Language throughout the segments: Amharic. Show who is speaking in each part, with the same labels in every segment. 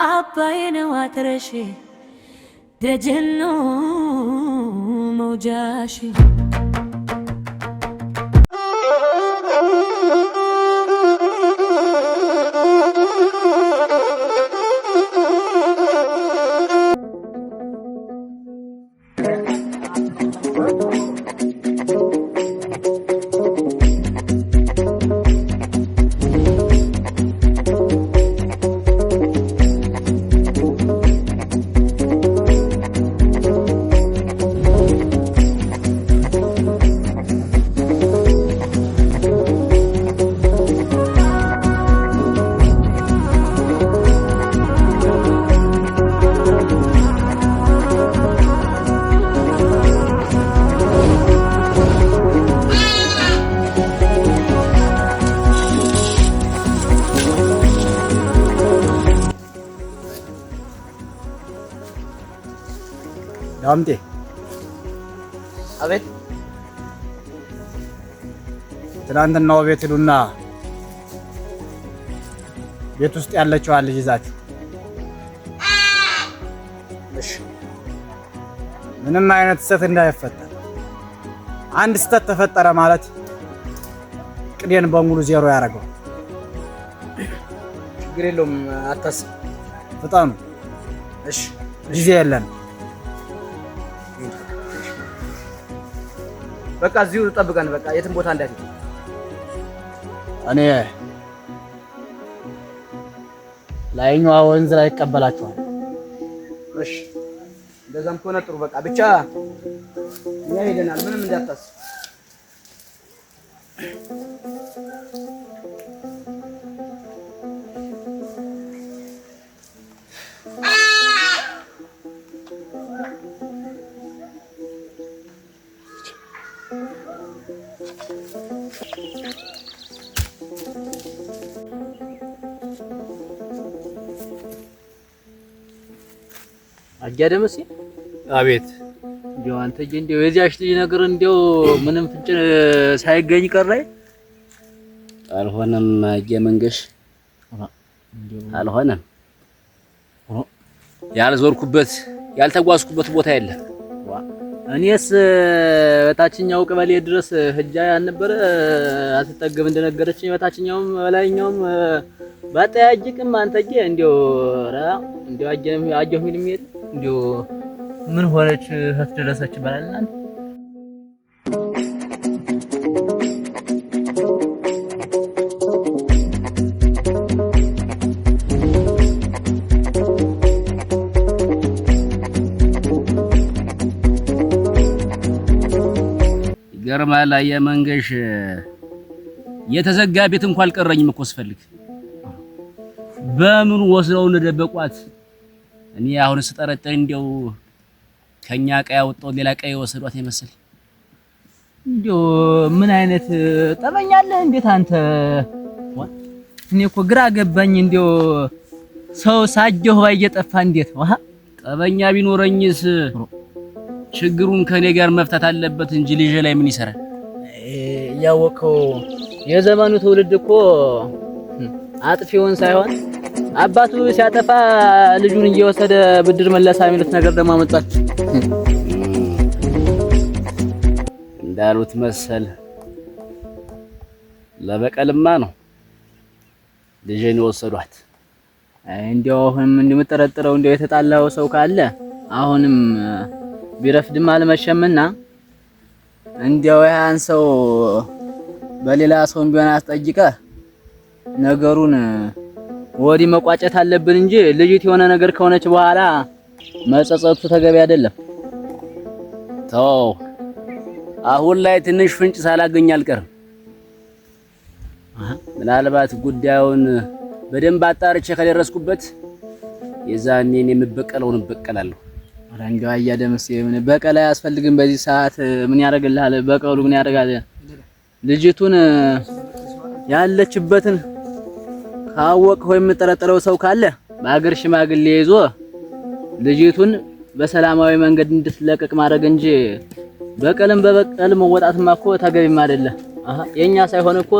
Speaker 1: አባይን ዋትረሽ ደጀኖ መውጃሽ
Speaker 2: ዳምጤ
Speaker 3: አቤት።
Speaker 2: ትናንትና ቤት ሄዱና ቤት ውስጥ ያለችው ልጅ ይዛችሁ።
Speaker 3: እሺ።
Speaker 2: ምንም አይነት ስህተት እንዳይፈጠር። አንድ ስህተት ተፈጠረ ማለት ቅዴን በሙሉ ዜሮ ያደርገው።
Speaker 3: ችግር የለውም አታስብ።
Speaker 2: ፍጠኑ።
Speaker 3: እሺ።
Speaker 2: ጊዜ የለን።
Speaker 3: በቃ እዚሁ ጠብቀን። በቃ የትም ቦታ እንዳትሄድ።
Speaker 2: እኔ ላይኛው ወንዝ ላይ ይቀበላችኋል።
Speaker 3: እሺ፣ እንደዛም ከሆነ ጥሩ። በቃ ብቻ እኛ ሄደናል። ምንም እንዳታስብ።
Speaker 4: አጃደምሲ
Speaker 2: አቤት።
Speaker 4: እንዴው አንተዬ እንዴው የዚያሽ ልጅ ነገር እንዴው ምንም ፍንጭ ሳይገኝ ቀረ።
Speaker 5: አልሆነም አጀመንገሽ አልሆነም። ያልዞርኩበት ያልተጓዝኩበት ቦታ የለም።
Speaker 4: እኔስ በታችኛው ቀበሌ ድረስ ህጃ ያልነበረ አትጠገብ እንደነገረችኝ በታችኛውም በላይኛውም ባጠያጅቅም አንተዬ እንዴው እንዴው አጀሁ ምንም የለ እንዴው ምን ሆነች ተደረሰች ይባላል አንተ
Speaker 5: ገርማል። አየመንገሽ የተዘጋ ቤት እንኳን አልቀረኝም እኮ ስፈልግ በምን ወስደው እንደደበቋት። እኔ አሁን ስጠረጥር እንደው ከኛ ቀያ ወጣው ሌላ ቀያ ወሰዷት ይመስል።
Speaker 4: እንደው ምን አይነት ጠበኛለህ እንዴት አንተ? እኔ እኮ ግራ ገባኝ። እንደው ሰው ሳጀው ባየጠፋ እንዴት
Speaker 5: ጠበኛ ቢኖረኝስ ችግሩን ከኔ ጋር መፍታት አለበት እንጂ ልጅ ላይ ምን ይሰራል?
Speaker 4: ያወቀው የዘመኑ ትውልድ እኮ አጥፊውን ሳይሆን አባቱ ሲያጠፋ ልጁን እየወሰደ ብድር መለሳ የሚሉት ነገር ደግሞ አመጣች።
Speaker 5: እንዳሉት መሰል ለበቀልማ ነው ልጄን የወሰዷት።
Speaker 4: እንደው አሁንም እንደምጠረጥረው እንደው የተጣላው ሰው ካለ አሁንም ቢረፍድም አልመሸምና እንደው ያን ሰው በሌላ ሰው ቢሆን አስጠይቀህ ነገሩን ወዲህ መቋጨት አለብን እንጂ ልጅት የሆነ ነገር ከሆነች በኋላ መጸጸቱ ተገቢ አይደለም።
Speaker 5: ተው አሁን ላይ ትንሽ ፍንጭ ሳላገኝ አልቀርም። ምናልባት ጉዳዩን በደንብ አጣርቼ ከደረስኩበት የዛኔ እኔ የምበቀለውን እበቀላለሁ።
Speaker 4: እንደው አያደምስ ምን በቀል አያስፈልግም። በዚህ ሰዓት ምን ያደርግልሃል? በቀሉ ምን ያደርጋል? ልጅቱን ያለችበትን ካወቅህ ወይ የምጠረጥረው ሰው ካለ በአገር ሽማግሌ ይዞ ልጅቱን በሰላማዊ መንገድ እንድትለቀቅ ማድረግ እንጂ በቀልም በበቀል መወጣትማ እኮ ተገቢም አይደለ። የኛ ሳይሆን እኮ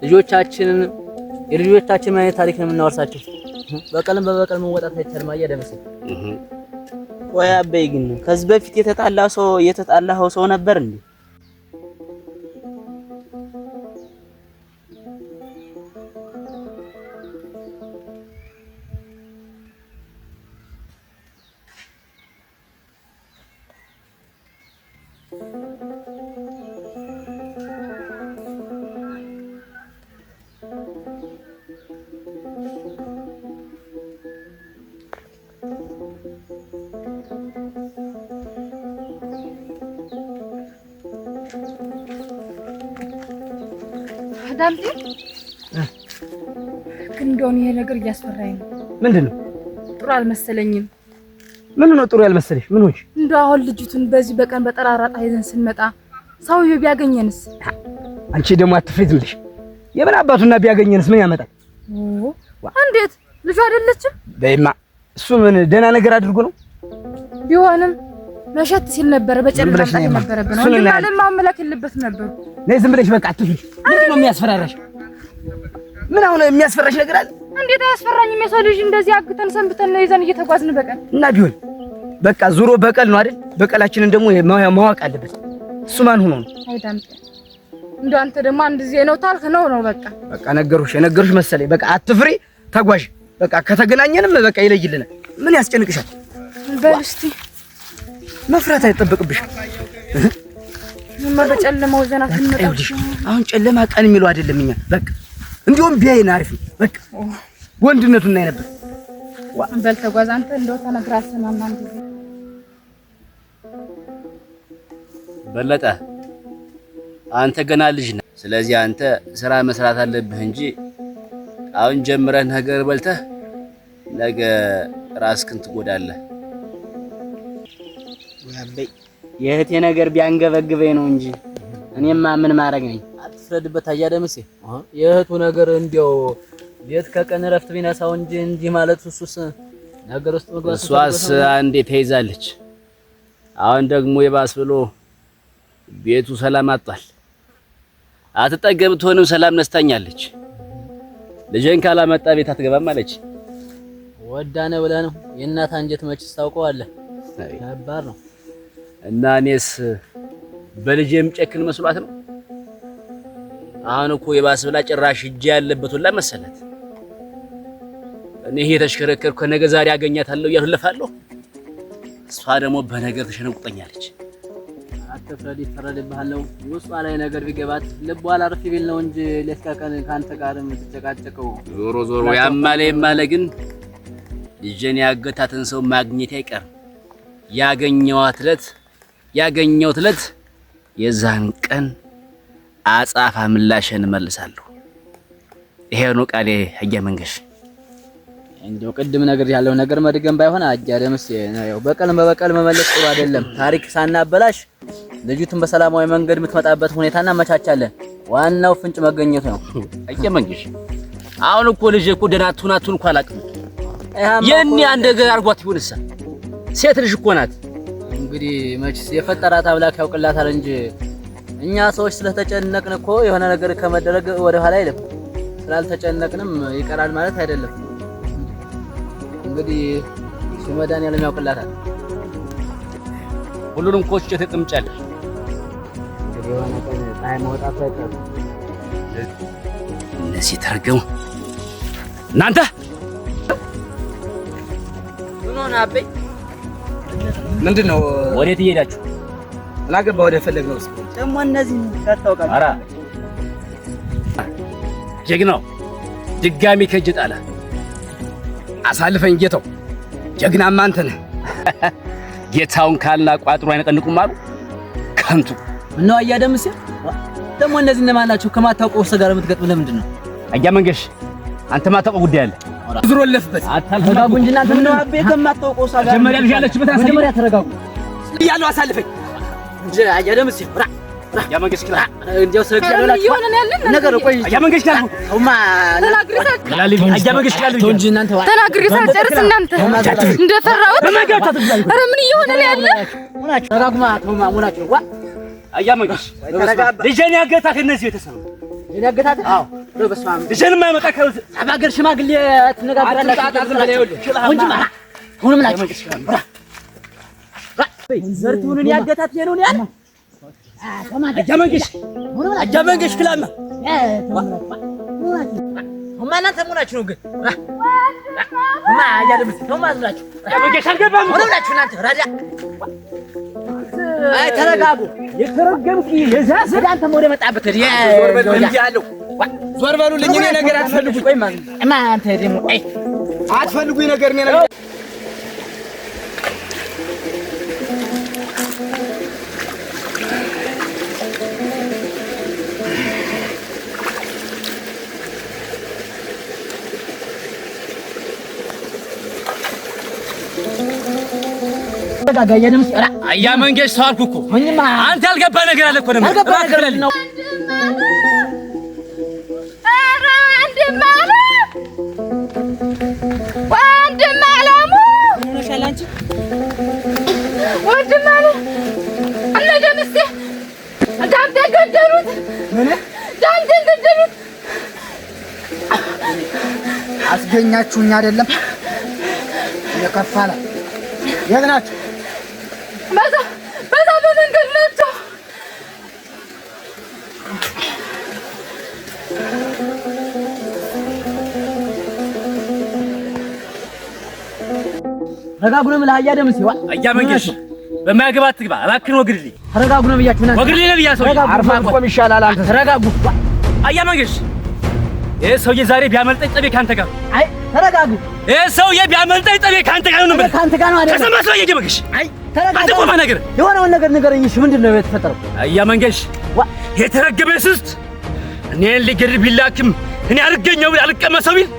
Speaker 4: ልጆቻችንን የልጆቻችን ማለት ታሪክ ነው የምናወርሳቸው። በቀልም በበቀል መወጣት አይቻልም። አያደምስ
Speaker 6: ወይ አበይ ግን ከዚህ በፊት የተጣላኸው ሰው ነበር እንዴ?
Speaker 7: ዳምጤ ግን እንደሆነ ይሄ ነገር እያስፈራኝ ነው።
Speaker 3: ምንድነው?
Speaker 7: ጥሩ አልመሰለኝም።
Speaker 3: ምን ነው ጥሩ ያልመሰለሽ? ምን ሆንሽ?
Speaker 7: እንደው አሁን ልጅቱን በዚህ በቀን በጠራራጣ ይዘን ስንመጣ ሰውዬው ቢያገኘንስ?
Speaker 3: አንቺ ደግሞ አትፍሪ ዝም ብለሽ። የምን አባቱና ቢያገኘንስ ምን ያመጣል?
Speaker 7: እንዴት ልጁ አይደለችም?
Speaker 3: በይማ እሱ ምን ደህና ነገር አድርጎ ነው?
Speaker 7: ቢሆንም መሸት ሲል ነበር በጨለማ መምጣት ነበረብን። ወንድም ባለም ማመላክ የለበትም ነበር።
Speaker 3: ነይ ዝም ብለሽ በቃ አትፍሪ። ምንድን ነው የሚያስፈራራሽ? ምን አሁን የሚያስፈራሽ ነገር አለ?
Speaker 7: እንዴት አያስፈራኝም? የሰው ልጅ እንደዚህ አግተን ሰንብተን ነው ይዘን እየተጓዝን በቀን
Speaker 3: እና ቢሆን በቃ ዙሮ በቀል ነው አይደል? በቀላችንን ደግሞ ማወቅ አለበት። እሱ ማን ሆኖ ነው?
Speaker 7: አይዳምጥ እንደው አንተ ደግሞ አንድ ጊዜ ነው ታልክ ነው በቃ
Speaker 3: ነገርኩሽ መሰለኝ። በቃ አትፍሪ፣ ተጓዥ። በቃ ከተገናኘንም በቃ ይለይልናል። ምን ያስጨንቅሻል?
Speaker 7: በል እስቲ
Speaker 3: መፍራት አይጠበቅብሽም።
Speaker 7: በጨለማው ዘናት እንመጣሽ።
Speaker 3: አሁን ጨለማ ቀን የሚለው አይደለም። እኛ በቃ እንዲሁም ቢያይን አሪፍ ነው። በቃ ወንድነቱን እናይ ነበር።
Speaker 7: በል ተጓዝ አንተ። እንደው ተነግራሰና አንተ
Speaker 5: በለጠ አንተ ገና ልጅ ነህ። ስለዚህ አንተ ስራ መስራት አለብህ እንጂ አሁን ጀምረህ ነገር በልተህ ነገ ራስህን ትጎዳለህ።
Speaker 6: አበይ የእህቴ ነገር ቢያንገበግበኝ ነው እንጂ እኔማ ምን ማድረግ ነኝ?
Speaker 4: አትፍረድበት አያደምስ። የእህቱ ነገር እንዲያው ሌት ከቀን ረፍት ቢነሳው እንጂ እንዲህ ማለት እሱስ ነገር ውስጥ መግባት
Speaker 5: እሷስ አንዴ ተይዛለች። አሁን ደግሞ የባስ ብሎ ቤቱ ሰላም አጥቷል። አትጠገብ ትሆንም ሰላም ነስታኛለች። ልጄን ካላመጣ ቤት አትገባም አለች።
Speaker 4: ወዳነ ብለህ ነው? የእናት አንጀት መችስ ታውቀዋለህ? ከባድ ነው።
Speaker 5: እና እኔስ በልጄም ጨክን መስሏት ነው? አሁን እኮ የባስ ብላ ጭራሽ እጄ ያለበት ሁላ መሰለት። እኔ ይሄ ተሽከረከርኩ ከነገ ዛሬ አገኛታለሁ እያልኩ ለፋለሁ። እሷ ደግሞ በነገር ተሸነቁጠኛለች።
Speaker 4: አትፍረድ፣ ይፈረድብሃል። ውስጧ ላይ ነገር ቢገባት ልቧ አላርፍ ቢል ነው እንጂ ለስካከን ካንተ ጋር የምትጨቃጨቀው።
Speaker 5: ዞሮ ያማለ ግን ልጄን ያገታትን ሰው ማግኘት አይቀርም። ያገኘሁት ዕለት የዛን ቀን አጻፋ ምላሽን እመልሳለሁ። ይሄ ነው ቃሌ። አያ መንገሽ
Speaker 4: እንደው ቅድም ነገር ያለው ነገር መድገም ባይሆን አያደምስ ነው። በቀልም በበቀል መመለስ ጥሩ አይደለም። ታሪክ ሳናበላሽ ልጅቱን በሰላማዊ መንገድ የምትመጣበት ሁኔታ እናመቻቻለን። ዋናው ፍንጭ መገኘቱ ነው።
Speaker 5: አያ መንገሽ አሁን እኮ ልጅ እኮ ደህና አትሁን እኮ አላውቅም። የኔ አንድ ነገር አርጓት ይሁንሳ ሴት ልጅ እኮ ናት።
Speaker 4: እንግዲህ መችስ የፈጠራት አምላክ ያውቅላታል እንጂ እኛ ሰዎች ስለተጨነቅን እኮ የሆነ ነገር ከመደረግ ወደ ኋላ አይደለም። ስላልተጨነቅንም ይቀራል ማለት አይደለም። እንግዲህ መድኃኒዓለም ያውቅላታል።
Speaker 5: ሁሉንም ኮች ተጠምጫለሽ።
Speaker 4: እንግዲህ የሆነ ቀን ፀሐይ መውጣት አይቀርም።
Speaker 5: እነዚህ ተረገሙ እናንተ
Speaker 6: ምን ሆነ አበይ?
Speaker 3: ምንድነው?
Speaker 5: ወዴት እየሄዳችሁ?
Speaker 3: ላገባ ወደ ፈለግነው እስኪ
Speaker 6: ደግሞ እነዚህ ታውቃለህ?
Speaker 5: ኧረ ጀግናው ድጋሚ ከእጅ ጣለ።
Speaker 3: አሳልፈኝ ጌታው። ጀግናማ አንተ ነህ።
Speaker 5: ጌታውን ካልና ቋጥሮ አይነቀንቁም አሉ። ከንቱ
Speaker 4: ምነው አያደምስ? ደግሞ እነዚህ እነማን ናቸው? ከማታውቀው ሰው ጋር የምትገጥም ለምንድን ነው?
Speaker 5: አያ መንገሽ አንተ ማታውቀው ጉዳይ አለ።
Speaker 3: ዙሮ ለፍበት
Speaker 4: ተረጋጉ እንጂ እናንተ
Speaker 6: ምነው አበይ ከማታውቀው ሰው ጋር
Speaker 5: መጀመሪያ ልጅ ያለችበት
Speaker 4: መጀመሪያ ተረጋጉ
Speaker 3: እያለሁ አሳልፈኝ እንጂ አያደምስ።
Speaker 5: አያ መንገሽ ክላ
Speaker 4: እንዴው ስለገደላችሁ
Speaker 7: ይሆነ ያለን
Speaker 3: ነገር ቆይ
Speaker 5: አያ መንገሽ ክላ
Speaker 3: ተውማ
Speaker 7: ተናግሪታ
Speaker 5: አያ መንገሽ ክላ
Speaker 4: ተው እንጂ እናንተ
Speaker 7: ተናግሪታ ጨርስ። እናንተ እንደፈራሁት ኧረ ምን እየሆነ ነው ያለ?
Speaker 4: ተረጋጉማ። ተውማ ሙናችሁ ዋ
Speaker 5: አያ መንገሽ ልጄን ያገታት እነዚህ ቤተሰብ
Speaker 4: ይነገታት።
Speaker 5: አዎ
Speaker 3: በስመ አብ
Speaker 5: ልጄን የማይመጣ ከሩት
Speaker 4: አባገር ሽማግሌ ትነጋገራላችሁ እንጂ ማራ ሁሉም ናችሁ ዘርቱን ያገታት የነው ያለ
Speaker 5: አጃመንገሽ ክላማ
Speaker 4: ሁማና ተሙናችሁ ነው ግን ሁማ ያደብስ ነው ማዝላችሁ
Speaker 5: አጃመንገሽ አልገባም
Speaker 4: ሁሉምናችሁ እናንተ ራዳ አይ ተረጋጉ የተረገምኩ የዛስ ዳንተ ወደ መጣበት
Speaker 3: ዞር በሉ እንጂ ያለው ዞር በሉልኝ እኔ ነገር አትፈልጉኝ ቆይ
Speaker 4: አንተ ደግሞ አይ
Speaker 3: አትፈልጉኝ ነገር እኔ ነገር
Speaker 4: ተጋጋየንም
Speaker 5: አያ መንገሽ ተዋልኩ እኮ አንተ ያልገባ ነገር አለ እኮ ነው
Speaker 4: ያልገባ ነገር ነው
Speaker 7: ወንድም አለሙ
Speaker 4: ሆነሻል አንቺ
Speaker 7: ወንድም አለ እነ ደምሴ ዳምጤ ገደሉት ዳምጤ ገደሉት
Speaker 3: አስገኛችሁኝ አይደለም የከፋለ የት ናችሁ
Speaker 7: በዛ በመንገድ ናቸው
Speaker 4: ተረጋጉ ነው ለአያ ደምሴ
Speaker 5: አያ መንገሽ በማያገባት ትግባ እባክህን ወግድልኝ
Speaker 4: ተረጋጉ ነው ብያችሁ ናችሁ
Speaker 5: ወግድልኝ ነው ብያሰው
Speaker 3: አርፋ ቆም ይሻላል አንተ
Speaker 4: ተረጋጉ
Speaker 5: አያ መንገሽ ይሄ ሰውዬ ዛሬ ቢያመልጠኝ ጠቤ ካንተ ጋር
Speaker 4: አይ ተረጋጉ
Speaker 5: ይሄ ሰውዬ ቢያመልጠኝ ጠቤ ካንተ ጋር ነው
Speaker 4: ካንተ ጋር ነው አይደል
Speaker 5: ከሰማስ ነው የገበግሽ
Speaker 4: አይ ተረጋጉ
Speaker 5: አትቆማ ነገር
Speaker 4: የሆነውን ነገር ንገረኝ እሺ ምንድነው የተፈጠረው
Speaker 5: አያ መንገሽ የተረገበ ስስት እኔን ሊገድል ቢላክም እኔ አልገኘው አልቀመሰው ቢል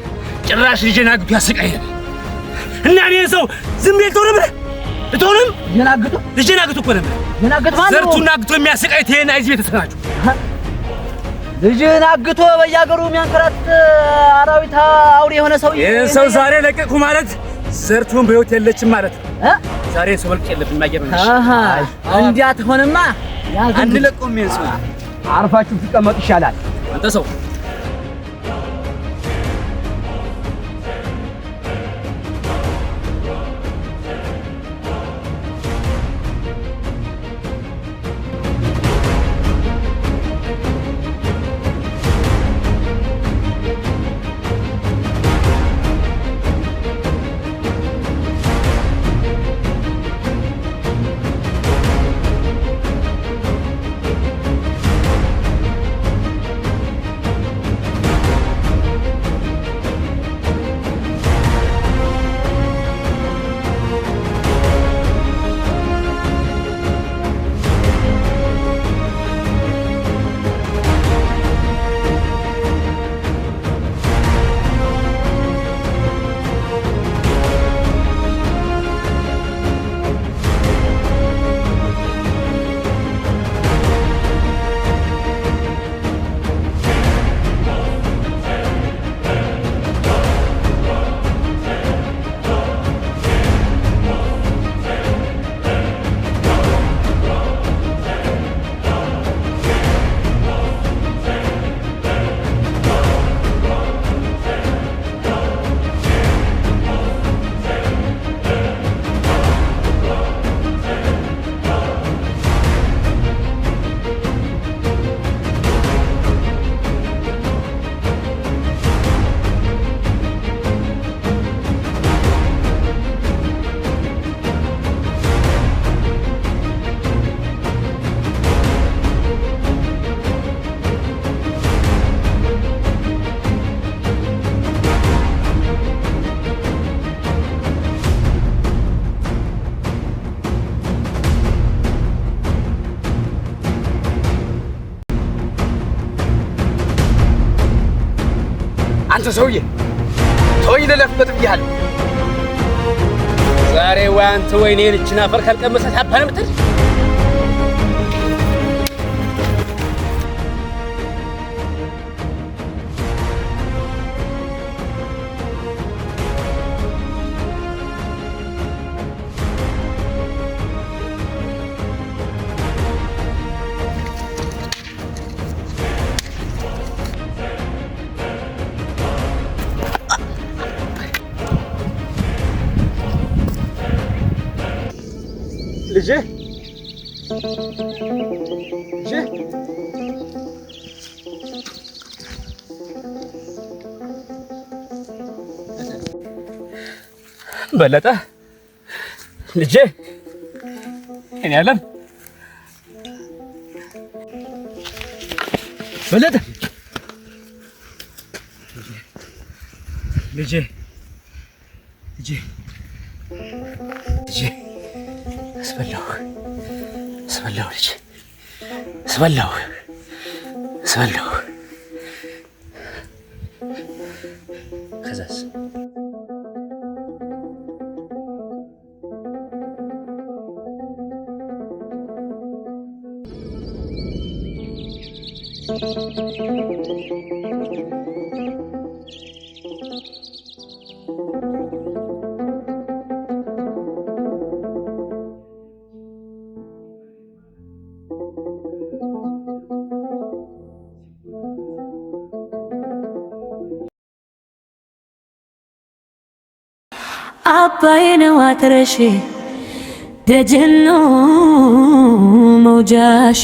Speaker 5: ጭራሽ ልጄን አግቶ ያሰቃየኝ እና እኔን ሰው ዝም ብዬ ተወረበ እቶንም ልጄን አግቶ እኮ ነበር ዘርቱን አግቶ የሚያሰቃየት ይሄን አይዚ ቤተሰናችሁ
Speaker 4: ልጅን አግቶ በያገሩ የሚያንከራት አራዊት አውሬ የሆነ ሰው
Speaker 5: ይሄን ሰው ዛሬ ለቀቁ ማለት ዘርቱን በህይወት የለችም ማለት ነው ዛሬ ሰው መልክ የለብን ማየመንሽ
Speaker 4: እንዲያ ተሆነማ
Speaker 3: አንለቀውም ይሄን ሰው አርፋችሁ ትቀመጡ ይሻላል
Speaker 5: አንተ ሰው
Speaker 3: አንተ ሰውዬ ተወኝ ልለፍበት ብያለሁ
Speaker 5: ዛሬ ወይ አንተ ወይ እኔ ልጅና አፈር ካልቀመሰ ታባንም ትል
Speaker 3: ልጄ
Speaker 5: በለጠ ልጄ እኔ ዓለም በለጠ ልጄ አስበላሁ ልጄ አስበላሁ ከዛስ
Speaker 1: አባዬ ነው አትረሺ ደጀኖ መውጃሺ